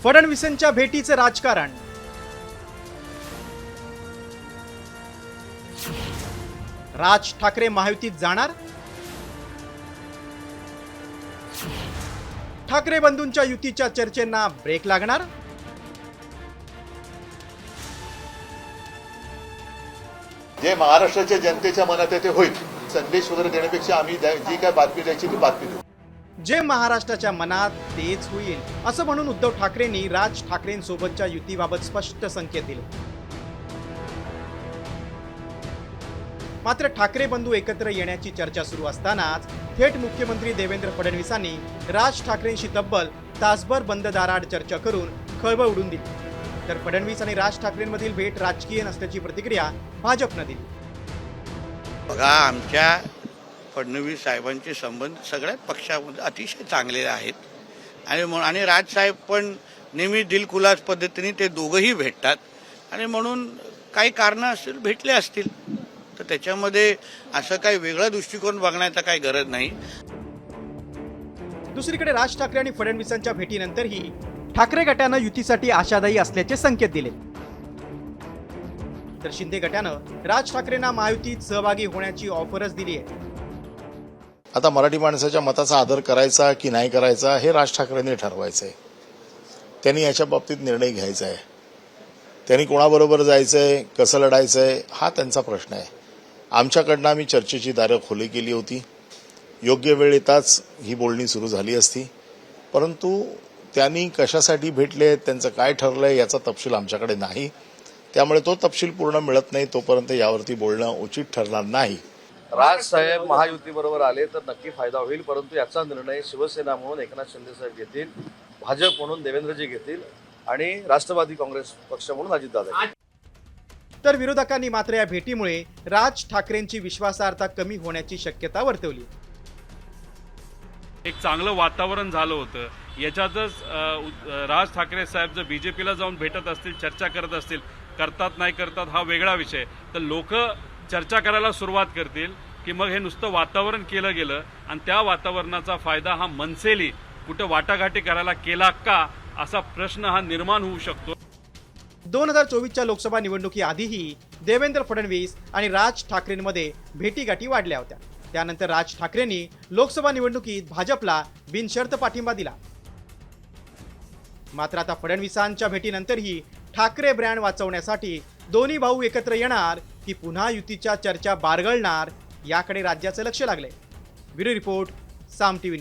फडणवीसांच्या भेटीचं राजकारण. राज ठाकरे महायुतीत जाणार? ठाकरे बंधूंच्या युतीच्या चर्चेंना ब्रेक लागणार? जे महाराष्ट्राच्या जनतेच्या मनात आहे ते होईल. संदेश वगैरे देण्यापेक्षा आम्ही जी काय बातमी द्यायची ती बातमी देऊ. जे महाराष्ट्राच्या मनात तेच होईल असं म्हणून उद्धव ठाकरेंनी राज ठाकरेंसोबतच्या युतीबाबत स्पष्ट संकेत दिले. मात्र ठाकरे बंधू एकत्र येण्याची चर्चा सुरू असतानाच थेट मुख्यमंत्री देवेंद्र फडणवीसांनी राज ठाकरेंशी तब्बल तासभर बंद दाराआड चर्चा करून खळबळ उडून दिली. तर फडणवीस आणि राज ठाकरेंमधील भेट राजकीय नसल्याची प्रतिक्रिया भाजपनं दिली. बघा, आमच्या फडणवीस साहेबांचे संबंध सगळ्याच पक्षामध्ये अतिशय चांगले आहेत आणि राजसाहेब पण नेहमी दिलखुलास पद्धतीने ते दोघंही भेटतात आणि म्हणून काही कारणं असतील भेटले असतील तर त्याच्यामध्ये असं काही वेगळा दृष्टिकोन बघण्याचा काही गरज नाही. दुसरीकडे राज ठाकरे आणि फडणवीसांच्या भेटीनंतरही ठाकरे गटानं युतीसाठी आशादायी असल्याचे संकेत दिले. तर शिंदे गटानं राज ठाकरेंना महायुतीत सहभागी होण्याची ऑफरच दिली आहे. आता मराठी माणसाच्या मताचा आदर करायचा की नाही करायचा हे राज ठाकरेंनी ठरवायचं आहे. त्यांनी याच्या बाबतीत निर्णय घ्यायचा आहे. त्यांनी कोणाबरोबर जायचंय, कसं लढायचंय हा त्यांचा प्रश्न आहे. आमच्याकडनं आम्ही चर्चेची दारं खुली केली होती. योग्य वेळ येताच ही बोलणी सुरू झाली असती. परंतु त्यांनी कशासाठी भेटले, त्यांचं काय ठरलंय याचा तपशील आमच्याकडे नाही. त्यामुळे तो तपशील पूर्ण मिळत नाही तोपर्यंत यावरती बोलणं उचित ठरणार नाही. राजसाहेब महायुतीबरोबर आले तर नक्की फायदा होईल, परंतु याचा निर्णय शिवसेना म्हणून एकनाथ शिंदे साहेब घेतील, भाजप म्हणून देवेंद्रजी घेतील आणि राष्ट्रवादी काँग्रेस पक्ष म्हणून अजितदादा. तर विरोधकांनी मात्र या भेटीमुळे राज ठाकरेंची विश्वासार्हता कमी होण्याची शक्यता वर्तवली. एक चांगलं वातावरण झालं होतं. याच्यातच राज ठाकरे साहेब जर बीजेपीला जाऊन भेटत असतील, चर्चा करत असतील, करतात नाही करतात हा वेगळा विषय, तर लोक चर्चा करायला सुरुवात करतील की मग हे नुसतं वातावरण केलं गेलं आणि त्या वातावरणाचा फायदा हा मनसेली कुठं वाटाघाटी करायला केला का असा प्रश्न हा निर्माण होऊ शकतो. 2024च्या लोकसभा निवडणुकीआधीही देवेंद्र फडणवीस आणि राज ठाकरेंमध्ये भेटीगाठी वाढल्या होत्या. त्यानंतर राज ठाकरेंनी लोकसभा निवडणुकीत भाजपला बिनशर्त पाठिंबा दिला. मात्र आता फडणवीसांच्या भेटीनंतरही ठाकरे ब्रँड वाचवण्यासाठी दोन्ही भाऊ एकत्र येणार की पुन्हा युतीच्या चर्चा बारगळणार याकडे राज्याचं लक्ष लागलंय. ब्युरो रिपोर्ट, साम टीव्ही.